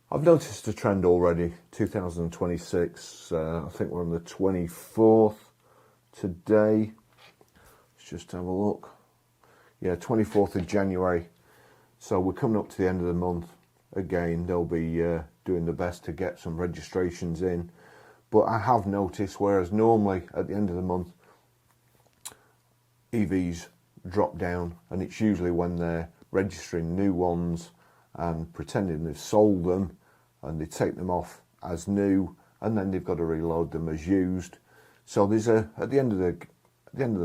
I've noticed a trend already, 2026, I think we're on the 24th today. Let's just have a look. Yeah, 24th of January. So we're coming up to the end of the month. Again, they'll be doing the best to get some registrations in. But I have noticed, whereas normally at the end of the month, EVs drop down, and it's usually when they're registering new ones and pretending they've sold them, and they take them off as new, and then they've got to reload them as used. So there's at the end of the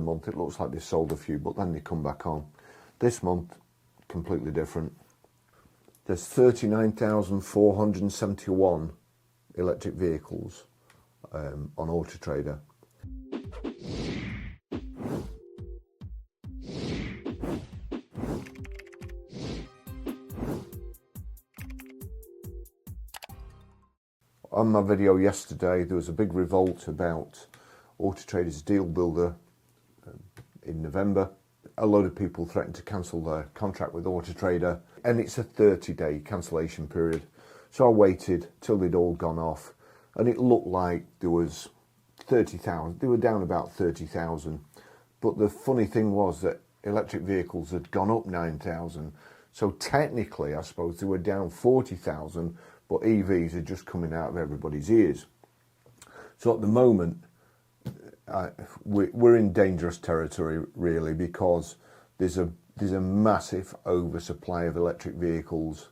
month, it looks like they've sold a few, but then they come back on. This month, completely different. There's 39,471 electric vehicles on Autotrader. On my video yesterday, there was a big revolt about Autotrader's deal builder in November. A load of people threatened to cancel their contract with Autotrader, and it's a 30-day cancellation period. So I waited till they'd all gone off, and it looked like there was 30,000. They were down about 30,000. But the funny thing was that electric vehicles had gone up 9,000. So technically, I suppose they were down 40,000, but EVs are just coming out of everybody's ears. So at the moment, we're in dangerous territory, really, because there's a massive oversupply of electric vehicles,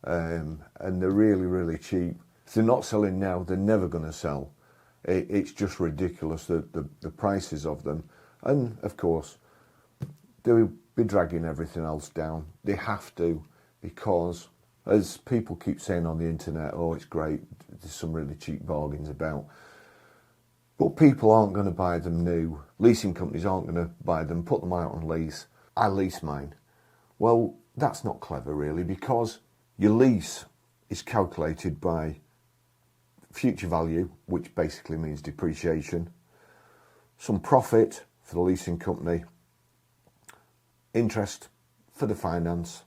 and they're really, really cheap. If they're not selling now, they're never going to sell. It's just ridiculous, the prices of them. And of course, they'll be dragging everything else down. They have to, because as people keep saying on the internet, oh, it's great, there's some really cheap bargains about. But people aren't going to buy them new. Leasing companies aren't going to buy them, put them out on lease. I lease mine. Well, that's not clever, really, because your lease is calculated by future value, which basically means depreciation, some profit for the leasing company, interest for the finance,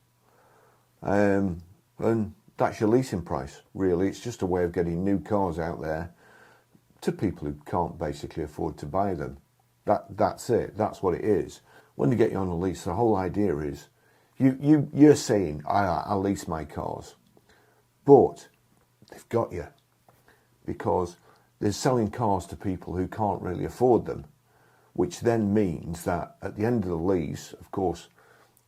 and that's your leasing price, really. It's just a way of getting new cars out there to people who can't basically afford to buy them. That's it. That's what it is. When they get you on a lease, the whole idea is you're saying, I lease my cars, but they've got you, because they're selling cars to people who can't really afford them, which then means that at the end of the lease, of course,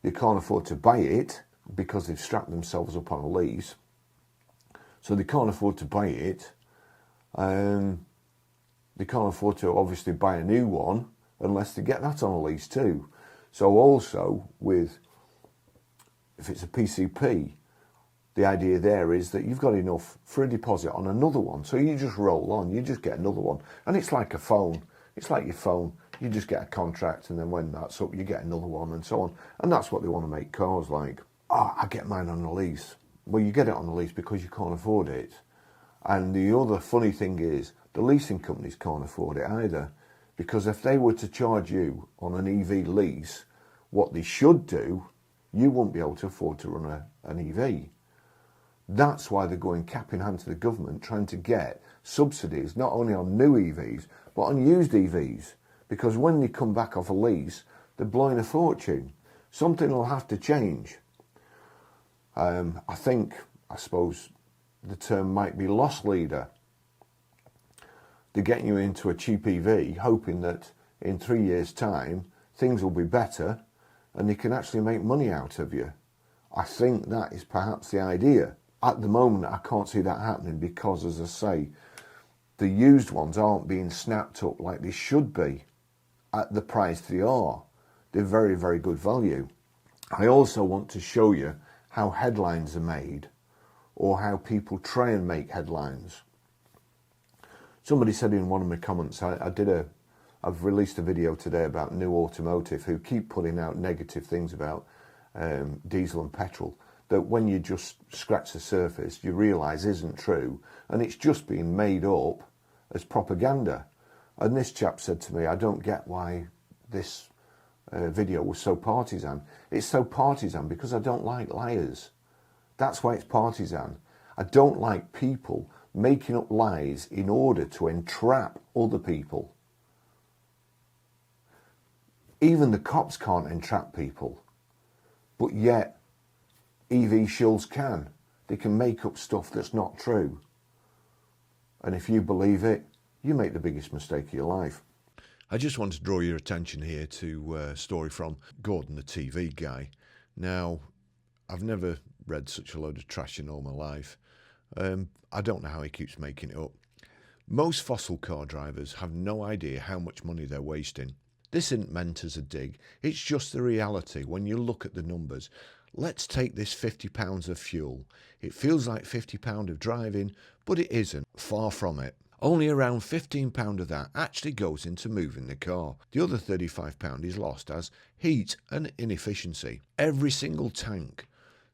they can't afford to buy it because they've strapped themselves up on a lease. So they can't afford to buy it. They can't afford to obviously buy a new one unless they get that on a lease too. So also with, if it's a PCP, the idea there is that you've got enough for a deposit on another one. So you just roll on, you just get another one. And it's like a phone. It's like your phone. You just get a contract, and then when that's up, you get another one, and so on. And that's what they want to make cars like. Oh, I get mine on a lease. Well, you get it on a lease because you can't afford it. And the other funny thing is, the leasing companies can't afford it either. Because if they were to charge you on an EV lease, what they should do, you won't be able to afford to run an EV. That's why they're going cap in hand to the government, trying to get subsidies, not only on new EVs, but on used EVs. Because when they come back off a lease, they're blowing a fortune. Something will have to change. I suppose the term might be loss leader. They're getting you into a cheap EV, hoping that in 3 years' time, things will be better and they can actually make money out of you. I think that is perhaps the idea. At the moment, I can't see that happening because, as I say, the used ones aren't being snapped up like they should be at the price they are. They're very, very good value. I also want to show you how headlines are made, or how people try and make headlines. Somebody said in one of my comments, I've released a video today about New Automotive, who keep putting out negative things about diesel and petrol, that when you just scratch the surface, you realise isn't true, and it's just being made up as propaganda. And this chap said to me, I don't get why this video was so partisan. It's so partisan because I don't like liars. That's why it's partisan. I don't like people making up lies in order to entrap other people. Even the cops can't entrap people, but yet EV shills can. They can make up stuff that's not true. And if you believe it, you make the biggest mistake of your life. I just want to draw your attention here to a story from Gordon, the TV guy. Now, I've never read such a load of trash in all my life. I don't know how he keeps making it up. Most fossil car drivers have no idea how much money they're wasting. This isn't meant as a dig, it's just the reality when you look at the numbers. Let's take this £50 of fuel. It feels like £50 of driving, but it isn't, far from it. Only around £15 of that actually goes into moving the car. The other £35 is lost as heat and inefficiency. Every single tank,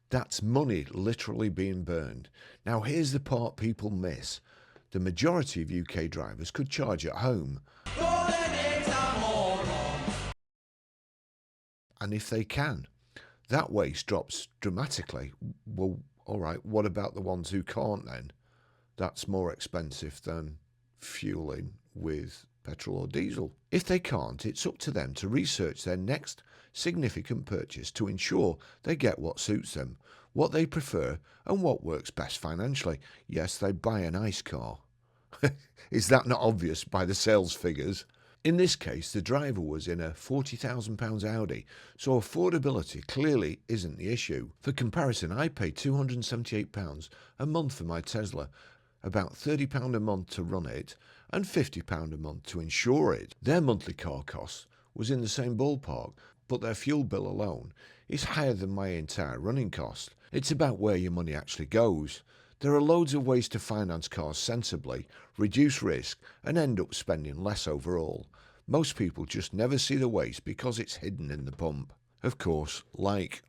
that's money literally being burned. Now here's the part people miss. The majority of UK drivers could charge at home. And if they can, that waste drops dramatically. Well, all right, what about the ones who can't then? That's more expensive than fueling with petrol or diesel. If they can't, it's up to them to research their next significant purchase to ensure they get what suits them, what they prefer, and what works best financially. Yes, they buy a nice car. Is that not obvious by the sales figures? In this case, the driver was in a £40,000 Audi, so affordability clearly isn't the issue. For comparison, I pay £278 a month for my Tesla, about £30 a month to run it, and £50 a month to insure it. Their monthly car cost was in the same ballpark, but their fuel bill alone is higher than my entire running cost. It's about where your money actually goes. There are loads of ways to finance cars sensibly, reduce risk, and end up spending less overall. Most people just never see the waste because it's hidden in the pump. Of course, like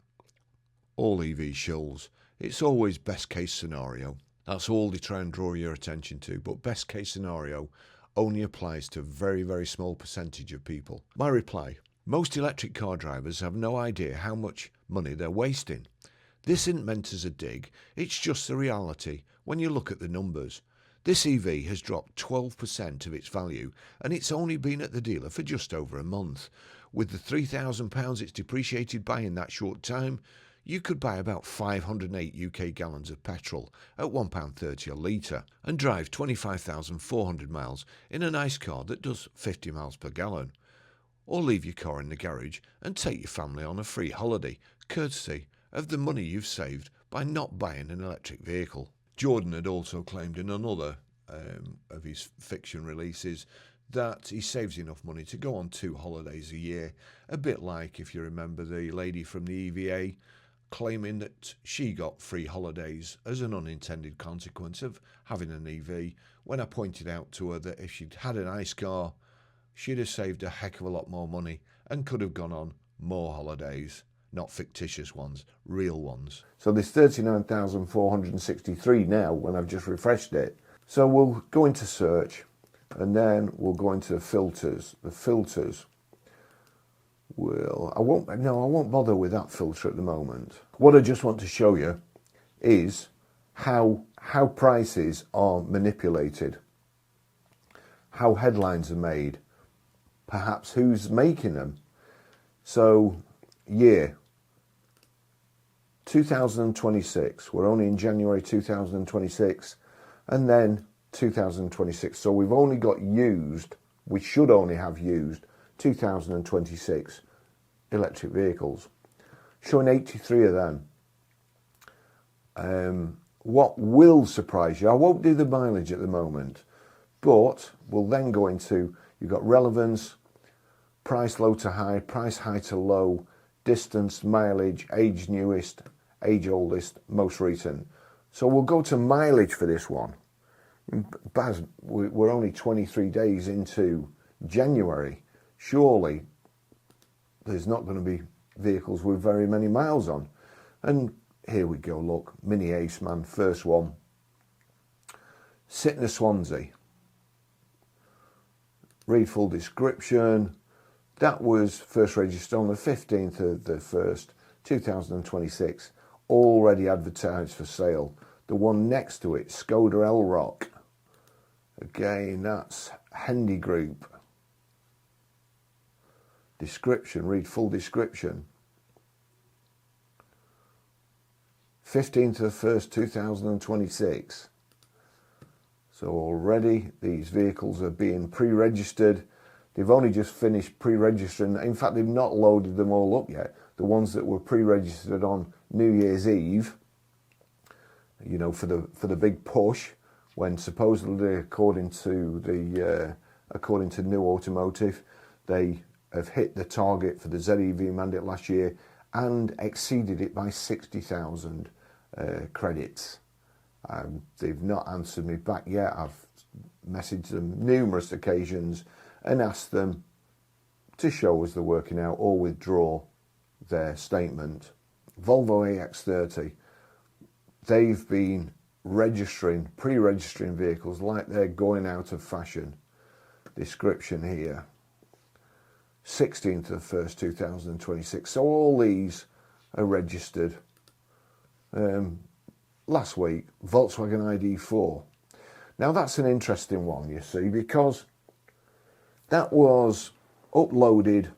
all EV shills, it's always best case scenario. That's all they try and draw your attention to, but best case scenario only applies to a very, very small percentage of people. My reply: most electric car drivers have no idea how much money they're wasting. This isn't meant as a dig, it's just the reality when you look at the numbers. This EV has dropped 12% of its value and it's only been at the dealer for just over a month. With the £3,000 it's depreciated by in that short time, you could buy about 508 UK gallons of petrol at £1.30 a litre and drive 25,400 miles in a nice car that does 50 miles per gallon. Or leave your car in the garage and take your family on a free holiday, courtesy of the money you've saved by not buying an electric vehicle. Jordan had also claimed in another of his fiction releases that he saves enough money to go on 2 holidays a year, a bit like, if you remember, the lady from the EVA claiming that she got free holidays as an unintended consequence of having an EV, when I pointed out to her that if she'd had a nice car, she'd have saved a heck of a lot more money and could have gone on more holidays. Not fictitious ones, real ones. So there's 39,463 now when I've just refreshed it. So we'll go into search and then we'll go into filters. The filters will, I won't bother with that filter at the moment. What I just want to show you is how prices are manipulated, how headlines are made, perhaps who's making them. So year 2026, we're only in January 2026, and then 2026. So we've only got used, we should only have used 2026 electric vehicles, showing 83 of them. What will surprise you, I won't do the mileage at the moment, but we'll then go into, you've got relevance, price low to high, price high to low, distance, mileage, age newest, age oldest, most recent. So we'll go to mileage for this one. Baz, we're only 23 days into January. Surely there's not going to be vehicles with very many miles on. And here we go, look, Mini Ace Man, first one. Sitting at Swansea. Read full description. That was first registered on the 15th of the 1st, 2026, already advertised for sale. The one next to it, Skoda Elrock. Again, that's Hendy Group. Description, read full description. 15th of the 1st, 2026. So already these vehicles are being pre-registered. They've only just finished pre-registering. In fact, they've not loaded them all up yet. The ones that were pre-registered on New Year's Eve, you know, for the big push, when supposedly, according to New Automotive, they have hit the target for the ZEV mandate last year and exceeded it by 60,000 credits. They've not answered me back yet. I've messaged them numerous occasions and asked them to show us they're working out or withdraw their statement. Volvo EX30, they've been registering, pre-registering vehicles like they're going out of fashion. Description here. 16th of the 1st, 2026. So all these are registered. Last week, Volkswagen ID4. Now that's an interesting one, you see, because that was uploaded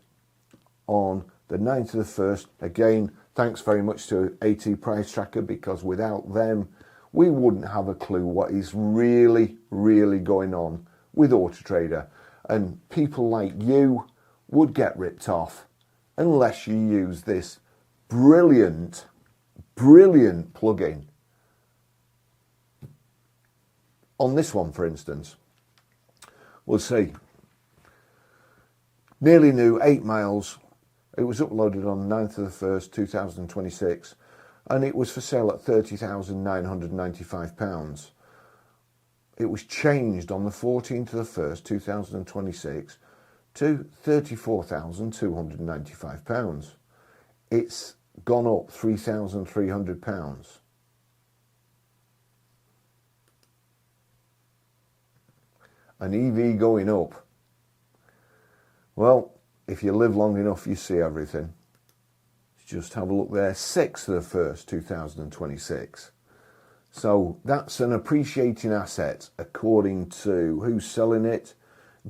on the 9th of the 1st. Again, thanks very much to AT Price Tracker, because without them, we wouldn't have a clue what is really, really going on with Autotrader. And people like you would get ripped off unless you use this brilliant, brilliant plugin. On this one, for instance, we'll see. Nearly new, 8 miles. It was uploaded on 9th of the 1st, 2026, and it was for sale at £30,995. It was changed on the 14th of the 1st, 2026 to £34,295. It's gone up £3,300. An EV going up. Well, if you live long enough, you see everything. Just have a look there. 6th of the 1st, 2026. So that's an appreciating asset, according to who's selling it.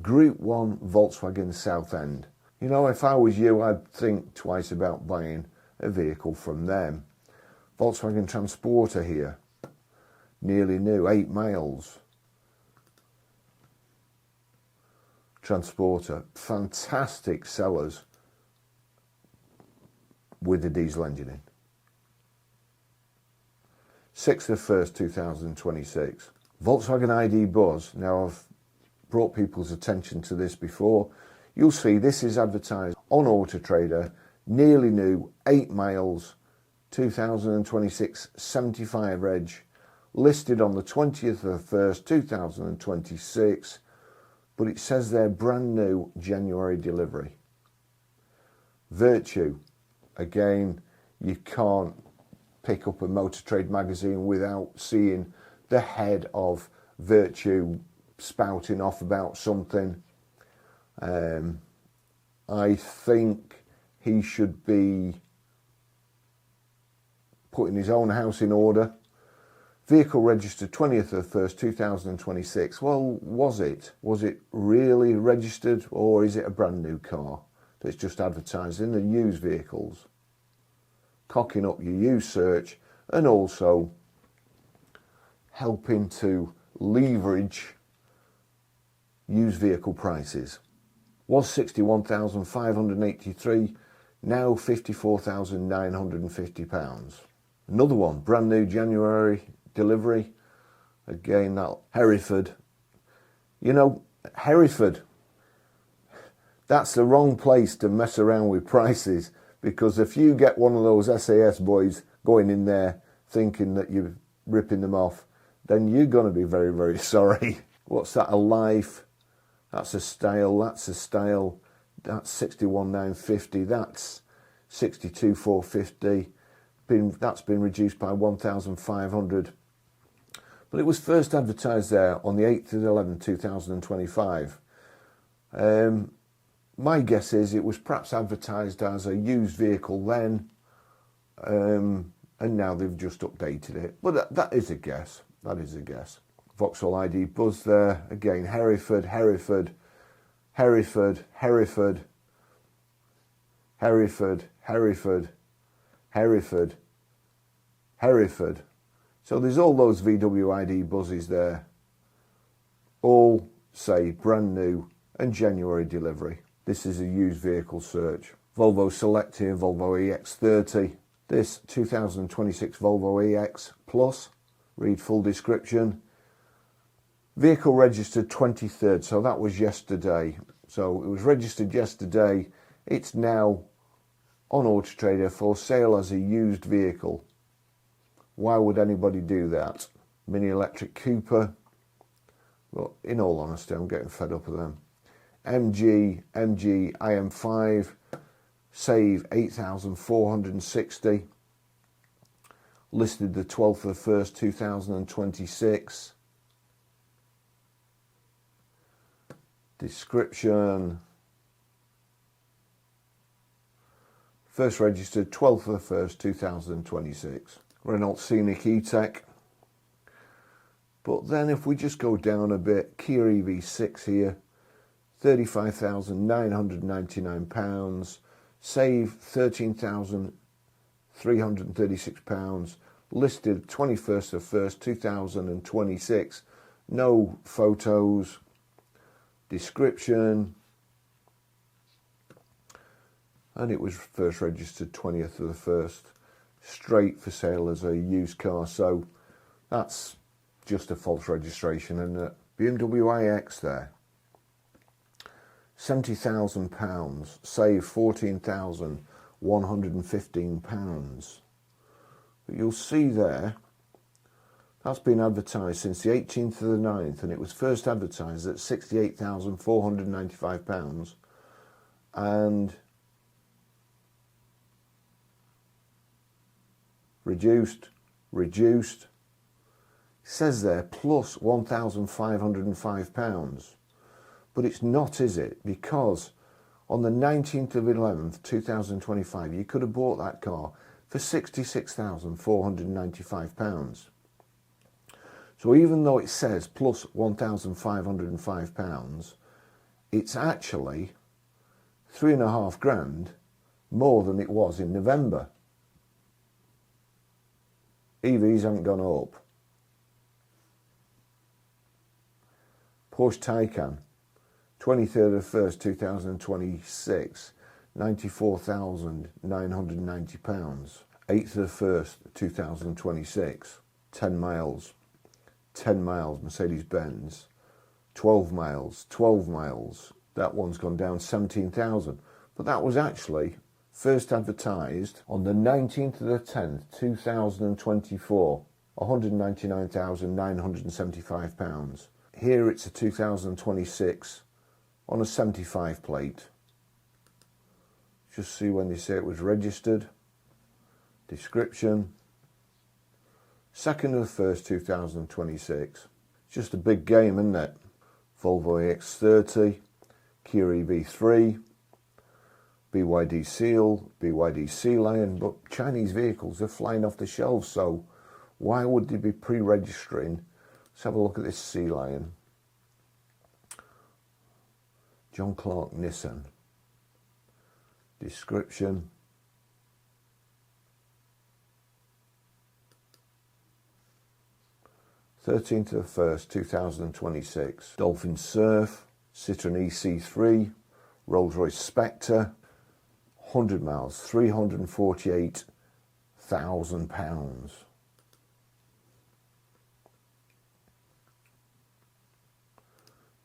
Group 1 Volkswagen Southend. You know, if I was you, I'd think twice about buying a vehicle from them. Volkswagen Transporter here. Nearly new, 8 miles. Transporter, fantastic sellers with the diesel engine in. 6th of 1st, 2026. Volkswagen ID Buzz. Now, I've brought people's attention to this before. You'll see this is advertised on Autotrader. Nearly new, 8 miles, 2026, 75 reg. Listed on the 20th of the 1st, 2026. But it says they're brand new January delivery. Virtue. Again, you can't pick up a Motor Trade magazine without seeing the head of Virtue spouting off about something. I think he should be putting his own house in order. Vehicle registered 20th of the 1st, 2026. Well, was it? Was it really registered, or is it a brand new car that's just advertised in the used vehicles? Cocking up your used search and also helping to leverage used vehicle prices. Was 61,583, now £54,950. Another one, brand new January delivery. Again, that Hereford. You know, Hereford, that's the wrong place to mess around with prices, because if you get one of those SAS boys going in there thinking that you're ripping them off, then you're going to be very, very sorry. What's that, a Life? That's a Style, that's a Style. That's 61,950, that's 62,450. That's been reduced by 1,500. But it was first advertised there on the 8th of 11th, 2025. My guess is it was perhaps advertised as a used vehicle then, and now they've just updated it. But that is a guess. That is a guess. Vauxhall ID Buzz there. Again, Hereford, Hereford, Hereford, Hereford, Hereford, Hereford, Hereford, Hereford. So there's all those VW ID buzzes there. All say brand new and January delivery. This is a used vehicle search. Volvo Select here, Volvo EX30. This 2026 Volvo EX Plus. Read full description. Vehicle registered 23rd, so that was yesterday. So it was registered yesterday. It's now on Autotrader for sale as a used vehicle. Why would anybody do that? Mini electric Cooper. Well, in all honesty, I'm getting fed up with them. MG IM5, save 8,460. Listed the 12th of the 1st, 2026. Description. First registered 12th of the 1st, 2026. Renault Scenic E-Tech. But then if we just go down a bit, Kia EV6 here, £35,999, save £13,336, listed 21st of 1st, 2026, no photos, description, and it was first registered 20th of the 1st, straight for sale as a used car, so that's just a false registration. And BMW iX there, £70,000, save £14,115. But you'll see there, that's been advertised since the 18th of the 9th, and it was first advertised at £68,495, and reduced, it says there plus £1,505, but it's not, is it? Because on the 19th of 11th 2025 you could have bought that car for £66,495. So even though it says plus £1,505, it's actually £3,500 more than it was in November. EVs haven't gone up. Porsche Taycan, 23rd of 1st, 2026, £94,990. 8th of 1st, 2026, 10 miles. 10 miles, Mercedes-Benz. 12 miles, 12 miles. That one's gone down 17,000. But that was actually first advertised on the 19th of the 10th, 2024, £199,975. Here it's a 2026 on a 75 plate. Just see when they say it was registered. Description. 2nd of the 1st, 2026. Just a big game, isn't it? Volvo EX30, Kia EV3, BYD Seal, BYD Sea Lion, but Chinese vehicles are flying off the shelves, so why would they be pre-registering? Let's have a look at this Sea Lion. John Clark Nissan. Description. Thirteenth of the 1st, 2026. Dolphin Surf, Citroen EC3, Rolls-Royce Spectre, 100 miles, £348,000.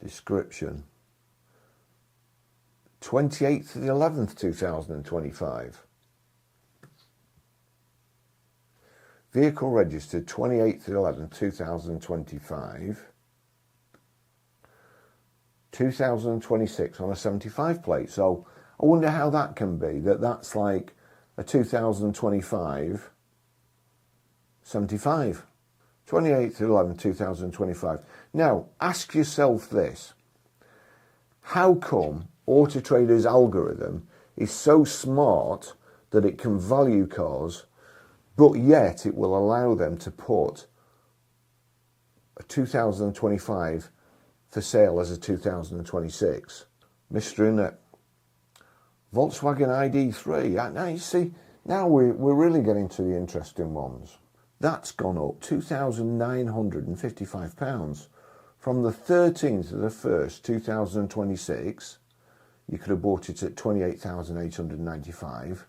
Description. 28th of the 11th, 2025. Vehicle registered 28th of the 11th, 2025. 2026 on a 75 plate. So I wonder how that can be, that's like a 2025 75. 28th of 11th, 2025. Now, ask yourself this. How come Autotrader's algorithm is so smart that it can value cars but yet it will allow them to put a 2025 for sale as a 2026. Mystery, isn't it? Volkswagen ID3. Now you see, now we're really getting to the interesting ones. That's gone up £2,955 from the 13th of the 1st, 2026. You could have bought it at £28,895,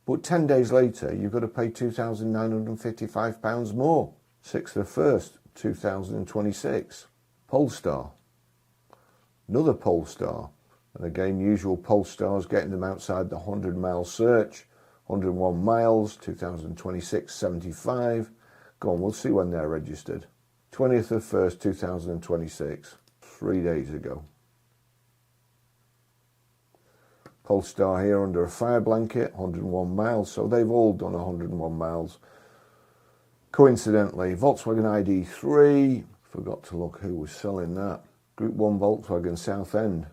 but 10 days later you've got to pay £2,955 more. 6th of the 1st, 2026. Polestar, another Polestar, and again usual Polestars, getting them outside the 100-mile search. 101 miles, 2026, 75. Go on, we'll see when they're registered. 20th of 1st, 2026, 3 days ago. Polestar here under a fire blanket, 101 miles, so they've all done 101 miles. Coincidentally, Volkswagen ID3, forgot to look who was selling that. Group 1 Volkswagen Southend.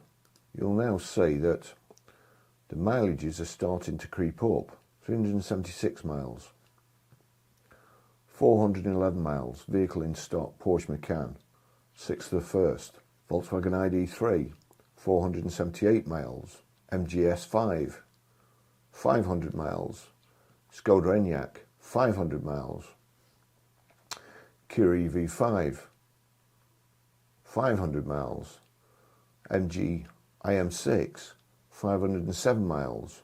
You'll now see that the mileages are starting to creep up. 376 miles. 411 miles, vehicle in stock, Porsche Macan. 6th of the 1st. Volkswagen ID3, 478 miles. MGS5, 500 miles. Skoda Enyaq, 500 miles. Kia EV5, 500 miles. MG IM6, 507 miles.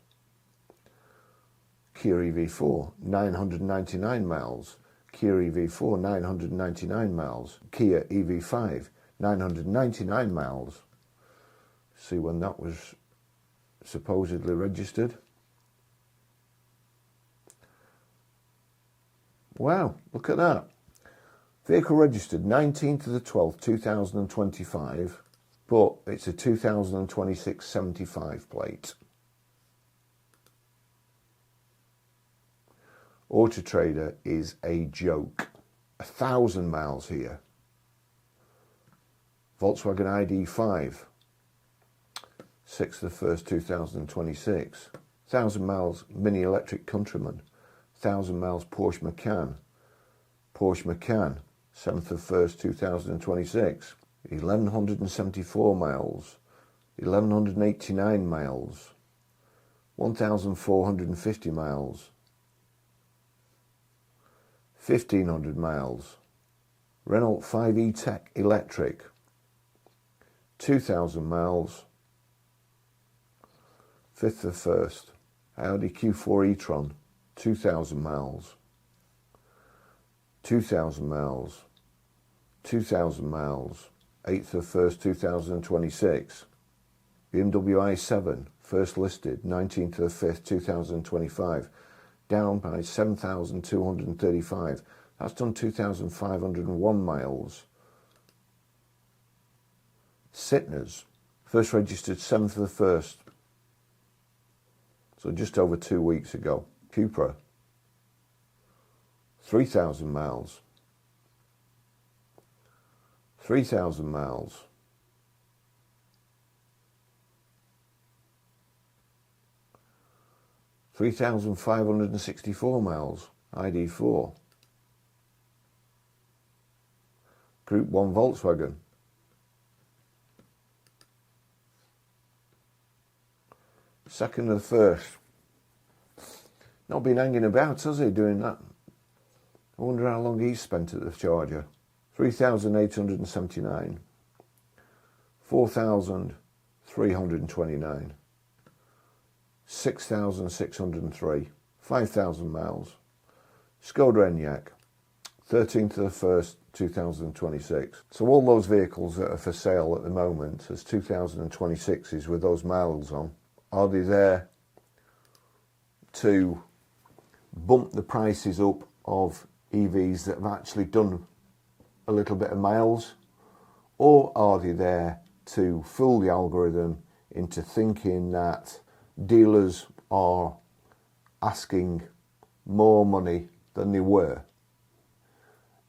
Kia EV4, 999 miles. Kia EV4, 999 miles. Kia EV5, 999 miles. See when that was supposedly registered. Wow, look at that. Vehicle registered 19th of the 12th, 2025, but it's a 2026 75 plate. Autotrader is a joke. 1,000 miles here. Volkswagen ID5, 6th of the 1st, 2026. 1,000 miles Mini Electric Countryman. 1,000 miles Porsche Macan. Porsche Macan, 7th of 1st, 2026. 1,174 miles. 1,189 miles. 1,450 miles. 1,500 miles. Renault 5e Tech Electric, 2,000 miles. 5th of 1st. Audi Q4 e-tron, 2,000 miles. 2,000 miles. 2,000 miles. 8th of 1st, 2026. BMW i7, first listed, 19th of the 5th, 2025. Down by 7,235. That's done 2,501 miles. Sytners, first registered 7th of the 1st. So just over 2 weeks ago. Cupra, 3,000 miles. 3,000 miles. 3,564 miles, ID4. Group 1 Volkswagen. Second of the 1st. Not been hanging about, has he, doing that? I wonder how long he's spent at the charger. 3,879. 4,329. 6,603, 5,000 miles. Skoda Enyaq, 13th of the 1st, 2026. So all those vehicles that are for sale at the moment as 2026s with those miles on, are they there to bump the prices up of EVs that have actually done a little bit of miles? Or are they there to fool the algorithm into thinking that dealers are asking more money than they were?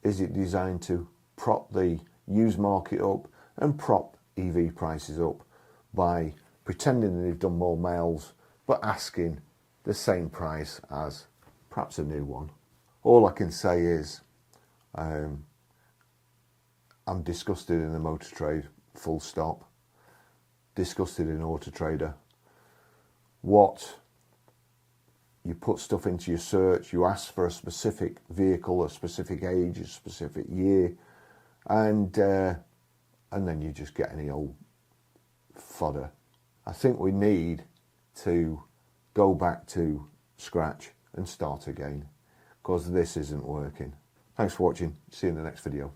Is it designed to prop the used market up and prop EV prices up by pretending that they've done more miles but asking the same price as perhaps a new one? All I can say is I'm disgusted in the motor trade, full stop. Disgusted in Autotrader. What you put stuff into your search, you ask for a specific vehicle, a specific age, a specific year, and then you just get any old fodder. I think we need to go back to scratch and start again, because this isn't working. Thanks for watching. See you in the next video.